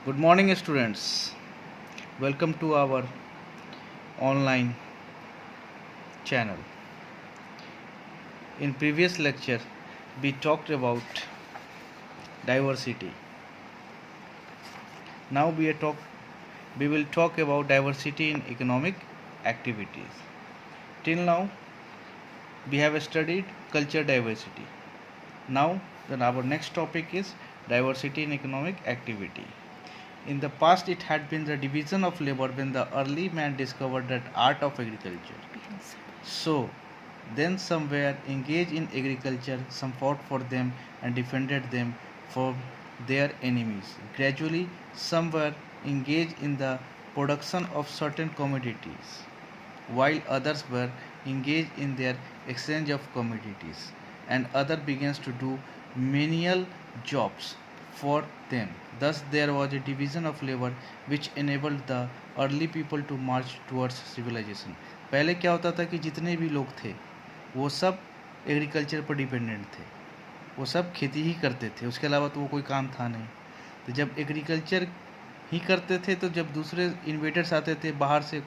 Good morning, students. Welcome to our online channel. In previous lecture, we talked about diversity. Now we will talk about diversity in economic activities. Till now, we have studied culture diversity. Now, our next topic is diversity in economic activity. In the past, it had been the division of labor when the early man discovered that art of agriculture. So, then some were engaged in agriculture, some fought for them and defended them from their enemies. Gradually, some were engaged in the production of certain commodities, while others were engaged in their exchange of commodities, and other begins to do menial jobs for them. Thus, there was a division of labor which enabled the early people to march towards civilization. पहले क्या होता था कि जितने भी लोग थे वो सब एग्रीकल्चर पर डिपेंडेंट थे, वो सब खेती ही करते थे, उसके अलावा तो वो कोई काम था नहीं। तो जब एग्रीकल्चर ही करते थे तो जब दूसरे इन्वेडर्स आते थे, बाहर से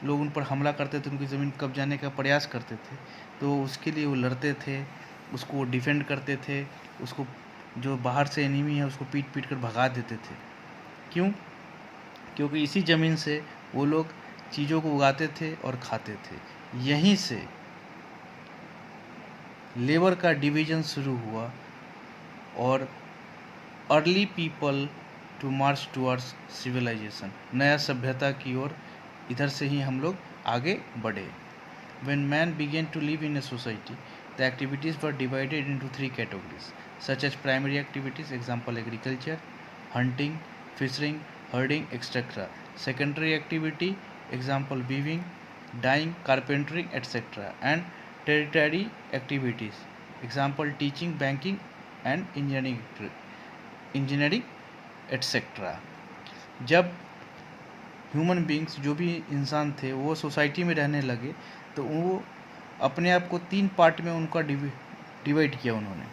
लोग उन पर हमला करते थे, उनकी ज़मीन कब्जाने का प्रयास करते थे, तो उसके लिए वो लड़ते थे, उसको डिफेंड करते थे, उसको जो बाहर से एनिमी है उसको पीट पीट कर भगा देते थे। क्यों? क्योंकि इसी ज़मीन से वो लोग चीज़ों को उगाते थे और खाते थे। यहीं से लेबर का डिवीज़न शुरू हुआ और early people to march towards civilization, नया सभ्यता की ओर इधर से ही हम लोग आगे बढ़े। When man began to live in a society, the activities were divided into three categories, such as primary activities, example agriculture, hunting, fishing, herding, etc. Secondary activity, example weaving, dyeing, carpentry, etc. And tertiary activities, example teaching, banking, and engineering, etc. जब human beings जो भी इंसान थे वो society में रहने लगे तो वो अपने आप को तीन पार्ट में उनका डिवाइड किया उन्होंने,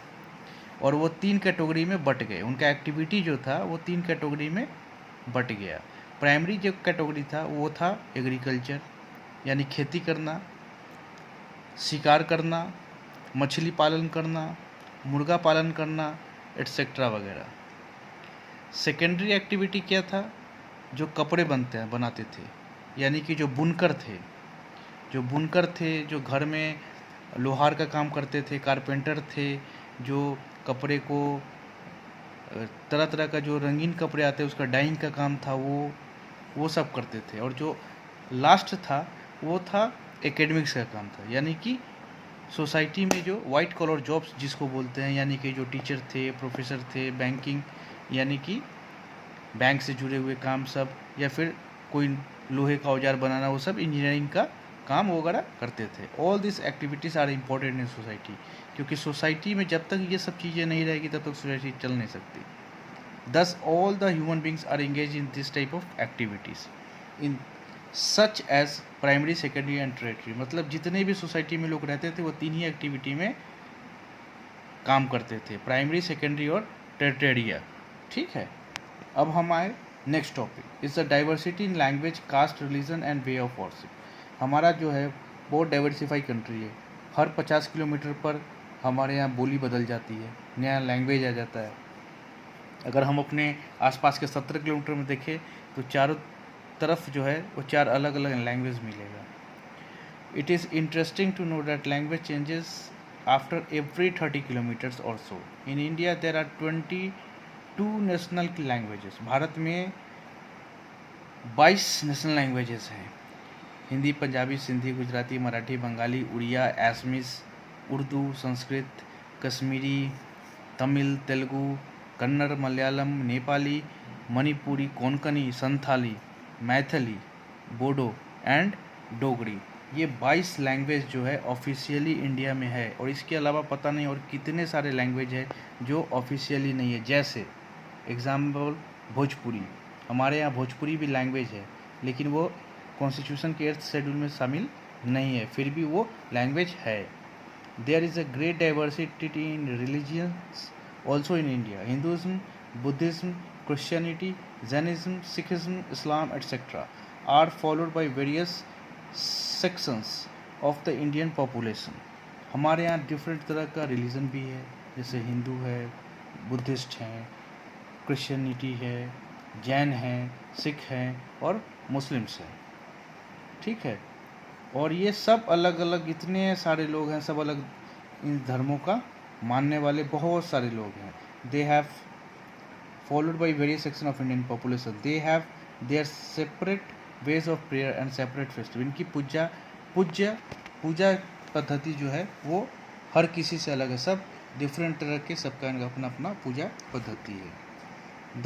और वो तीन कैटेगरी में बट गए। उनका एक्टिविटी जो था वो तीन कैटेगरी में बट गया। प्राइमरी जो कैटेगरी था वो था एग्रीकल्चर, यानी खेती करना, शिकार करना, मछली पालन करना, मुर्गा पालन करना, एट्सेट्रा वगैरह। सेकेंडरी एक्टिविटी क्या था? जो कपड़े बनाते थे, यानी कि जो बुनकर थे, जो घर में लोहार का काम करते थे, कारपेंटर थे, जो कपड़े को तरह तरह का जो रंगीन कपड़े आते हैं उसका डाइंग का काम था, वो सब करते थे। और जो लास्ट था वो था एकेडमिक्स का काम था, यानी कि सोसाइटी में जो वाइट कॉलर जॉब्स जिसको बोलते हैं, यानी कि जो टीचर थे, प्रोफेसर थे, बैंकिंग यानी कि बैंक से जुड़े हुए काम सब, या फिर कोई लोहे का औजार बनाना, वो सब इंजीनियरिंग का काम वगैरह करते थे। All this activities are important in society, क्योंकि सोसाइटी में जब तक ये सब चीज़ें नहीं रहेगी तब तक सोसाइटी चल नहीं सकती। Thus all the human beings are engage in this type of activities in such as primary, secondary and tertiary. मतलब जितने भी सोसाइटी में लोग रहते थे वो तीन ही एक्टिविटी में काम करते थे, प्राइमरी, सेकेंडरी और टर्टियरी। ठीक है, अब हम आए next topic is the diversity in language, caste, religion and way of worship. हमारा जो है बहुत डाइवर्सिफाई कंट्री है। हर 50 किलोमीटर पर हमारे यहाँ बोली बदल जाती है, नया लैंग्वेज आ जाता है। अगर हम अपने आसपास के 70 किलोमीटर में देखें तो चारों तरफ जो है वो चार अलग अलग लैंग्वेज मिलेगा। It is interesting to know that language changes after every 30 kilometres और so. In India there are 22 national languages. भारत में 22 नेशनल लैंग्वेजेस हैं। हिंदी, पंजाबी, सिंधी, गुजराती, मराठी, बंगाली, उड़िया, असमीज, उर्दू, संस्कृत, कश्मीरी, तमिल, तेलुगु, कन्नड़, मलयालम, नेपाली, मणिपुरी, कोंकणी, संथाली, मैथिली, बोडो एंड डोगरी। ये 22 लैंग्वेज जो है ऑफिशियली इंडिया में है, और इसके अलावा पता नहीं और कितने सारे लैंग्वेज है जो ऑफिशियली नहीं है। जैसे एग्जाम्पल भोजपुरी, हमारे यहाँ भोजपुरी भी लैंग्वेज है, लेकिन वो कॉन्स्टिट्यूशन के 8th शेड्यूल में शामिल नहीं है, फिर भी वो लैंग्वेज है। There is a great diversity in religions also in India. Hinduism Buddhism, Christianity, Jainism, Sikhism, Islam, etc. are followed by various sections of the Indian population. हमारे यहाँ डिफरेंट तरह का रिलीजन भी है, जैसे हिंदू है, बुद्धिस्ट हैं, क्रिश्चियनिटी है, जैन हैं, सिख हैं और मुस्लिम्स हैं, ठीक है। और ये सब अलग अलग इतने सारे लोग हैं, सब अलग इन धर्मों का मानने वाले बहुत सारे लोग हैं। They have followed by various section of Indian population. They have their separate ways of prayer and separate festival. इनकी पूजा पद्धति जो है वो हर किसी से अलग है, सब डिफरेंट तरह के, सबका इनका अपना अपना पूजा पद्धति है।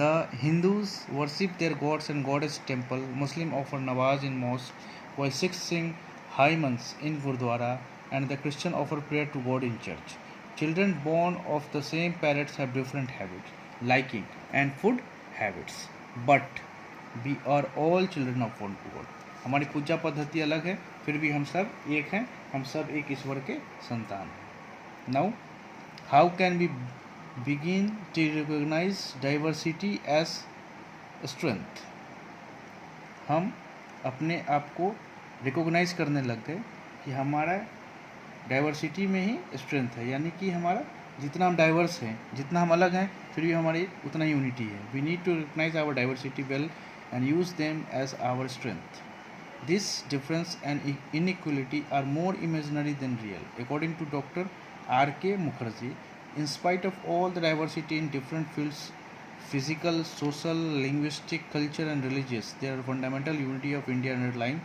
The Hindus worship their gods and goddess temple. Muslim offer nawaz in mosque, while Sikhs sing hymns in gurdwara, and the Christian offer prayer to God in church. Children born of the same parents have different habits, liking and food habits, but we are all children of one God. हमारी पूजा पद्धति अलग है, फिर भी हम सब एक हैं, हम सब एक ईश्वर के संतान हैं। Now, how can we begin to recognize diversity as strength? हम अपने आप को रिकॉग्नाइज करने लग गए कि हमारा डाइवर्सिटी में ही स्ट्रेंथ है, यानी कि हमारा जितना हम डाइवर्स हैं, जितना हम अलग हैं, फिर भी हमारी उतना ही यूनिटी है। We need to recognise our diversity well and use them as our strength. This difference and inequality are more imaginary than real. According to Dr. R.K. Mukherjee, in spite of all the diversity in different fields, physical, social, linguistic, culture and religious, there are fundamental unity of India underlying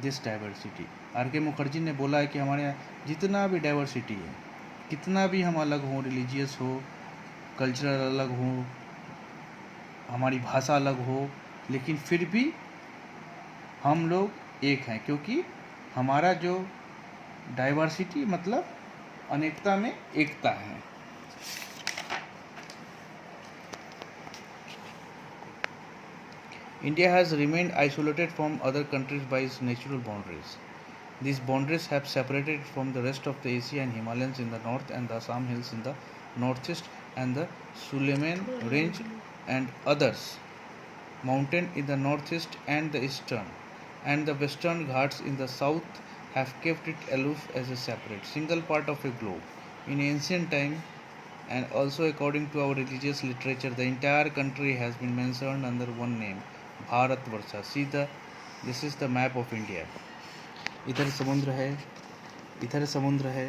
this diversity. R.K. Mukherjee ने बोला है कि हमारे यहाँ जितना भी diversity है, कितना भी हम अलग हों, रिलीजियस हो, कल्चरल अलग हो, हमारी भाषा अलग हो, लेकिन फिर भी हम लोग एक हैं, क्योंकि हमारा जो डाइवर्सिटी मतलब अनेकता में एकता है। India has remained isolated from other countries by its natural boundaries. These boundaries have separated it from the rest of the Asia and Himalayas in the north, and the Assam hills in the northeast, and the Suleiman range and others mountain in the northeast and the eastern, and the western Ghats in the south have kept it aloof as a separate, single part of a globe. In ancient time, and also according to our religious literature, the entire country has been mentioned under one name, Bharatvarsha. See this is the map of India. इधर समुद्र है, इधर समुद्र है,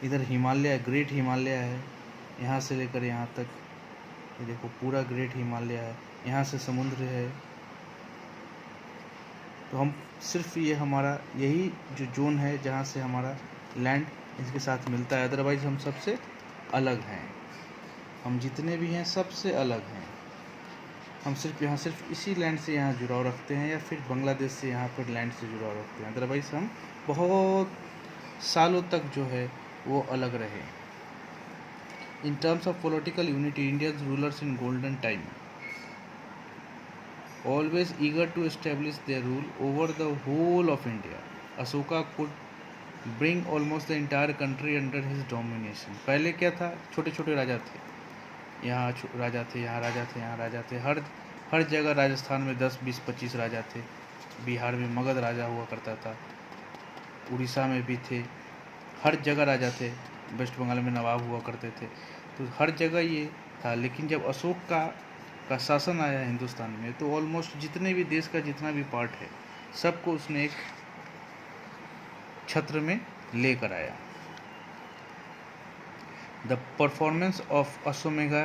इधर Himalaya, great Himalaya है, यहाँ से लेकर यहाँ तक, ये देखो पूरा ग्रेट हिमालय है, यहाँ से समुद्र है। तो हम सिर्फ ये हमारा यही जो जोन है जहाँ से हमारा लैंड इसके साथ मिलता है, अदरवाइज हम सबसे अलग हैं। हम जितने भी हैं सबसे अलग हैं। हम सिर्फ इसी लैंड से यहाँ जुड़ाव रखते हैं, या फिर बांग्लादेश से यहाँ पर लैंड से जुड़ाव रखते हैं, अदरवाइज हम बहुत सालों तक जो है वो अलग रहे। In terms of political unity, Indians rulers in golden time always eager to establish their rule over the whole of India. Ashoka could bring almost the entire country under his domination. पहले क्या था, छोटे छोटे राजा थे, यहाँ राजा थे, यहाँ राजा थे, यहाँ राजा थे, हर जगह। राजस्थान में 10, 20, 25 राजा थे, बिहार में मगध राजा हुआ करता था, उड़ीसा में भी थे, हर जगह राजा थे, वेस्ट बंगाल में नवाब हुआ करते थे, तो हर जगह ये था। लेकिन जब अशोक का शासन आया हिंदुस्तान में, तो ऑलमोस्ट जितने भी देश का जितना भी पार्ट है सबको उसने एक छत्र में लेकर आया। The performance of Ashvamedha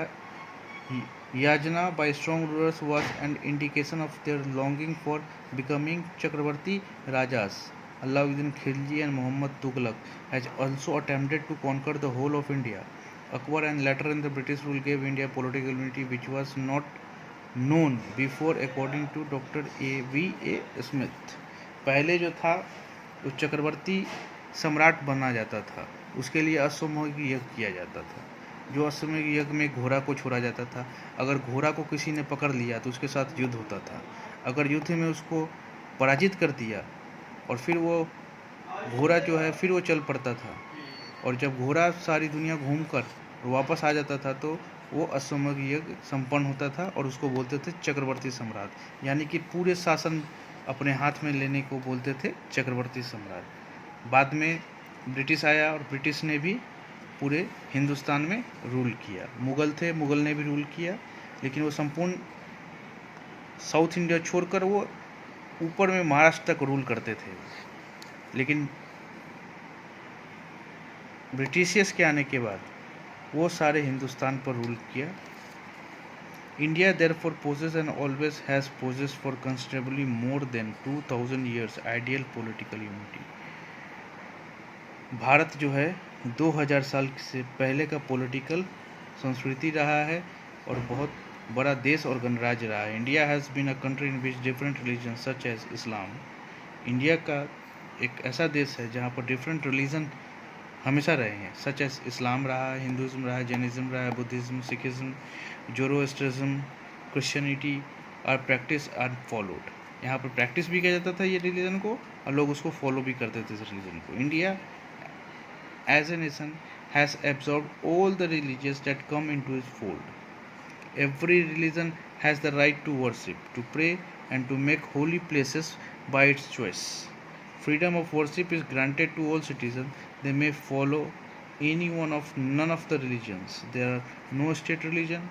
yajna by strong rulers was an indication of their longing for becoming chakravarti rajas. Alauddin Khilji and Muhammad Tughlaq has also attempted to conquer the whole of India. Akbar and later in the British rule gave India political unity which was not known before, according to Dr. A.V.A. Smith. पहले जो था उस चक्रवर्ती सम्राट बना जाता था, उसके लिए अश्वमेध यज्ञ किया जाता था। जो अश्वमेध यज्ञ में घोड़ा को छोड़ा जाता था, अगर घोड़ा को किसी ने पकड़ लिया तो उसके साथ युद्ध होता था। अगर युद्ध में उसको पराजित कर दिया और फिर वो घोड़ा जो है फिर वो चल पड़ता था, और जब घोड़ा सारी दुनिया घूमकर वापस आ जाता था तो वो अश्वमेध यज्ञ संपन्न होता था और उसको बोलते थे चक्रवर्ती सम्राट, यानी कि पूरे शासन अपने हाथ में लेने को बोलते थे चक्रवर्ती सम्राट। बाद में ब्रिटिश आया और ब्रिटिश ने भी पूरे हिंदुस्तान में रूल किया। मुगल थे, मुगल ने भी रूल किया, लेकिन वो संपूर्ण साउथ इंडिया छोड़कर वो ऊपर में महाराष्ट्र तक रूल करते थे। लेकिन ब्रिटिशियर्स के आने के बाद वो सारे हिंदुस्तान पर रूल किया। India therefore possesses and always has possessed for considerably more than 2000 years ideal political unity। Bharat जो है 2000 साल से पहले का पॉलिटिकल संस्कृति रहा है और बहुत बड़ा देश और गणराज्य रहा है। India has been a country in which different religion such as Islam. India का एक ऐसा देश है जहाँ पर डिफरेंट रिलीजन हमेशा रहे हैं, सच एज इस्लाम रहा है, हिंदुज़म रहा है, जैनिज़्म रहा है, बुद्धिज़्म, सिखिज़्म, जोरोएस्ट्रिज्म, क्रिश्चियनिटी और प्रैक्टिस आर फॉलोड। यहाँ पर प्रैक्टिस भी किया जाता था ये रिलीजन को और लोग उसको फॉलो भी करते थे इस रिलीजन को। India as a nation has absorbed all the religions that come into its fold. Every religion has the right to worship, to pray and to make holy places by its choice. Freedom of worship is granted to all citizens. They may follow any one of none of the religions. There are no state religion.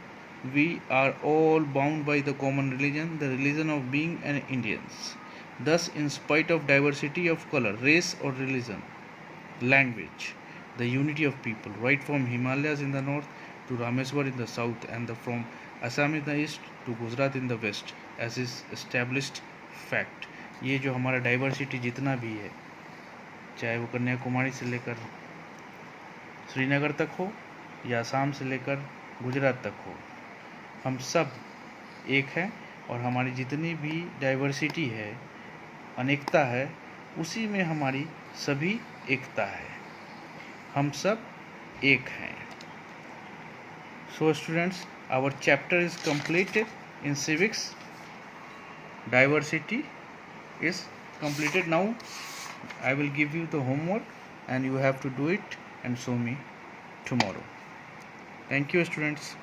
We are all bound by the common religion, the religion of being an Indians. Thus, in spite of diversity of color, race or religion, language, the unity of people, right from Himalayas in the north to Rameswar in the south and from Assam in the east to Gujarat in the west, as is established fact। ये जो हमारा diversity जितना भी है, चाहे वो कन्याकुमारी से लेकर श्रीनगर तक हो या असम से लेकर गुजरात तक हो, हम सब एक हैं और हमारी जितनी भी डाइवर्सिटी है, अनेकता है, उसी में हमारी सभी एकता है। हम सब एक हैं। So students, our chapter is completed in civics. Diversity is completed. Now I will give you the homework and you have to do it and show me tomorrow. Thank you students.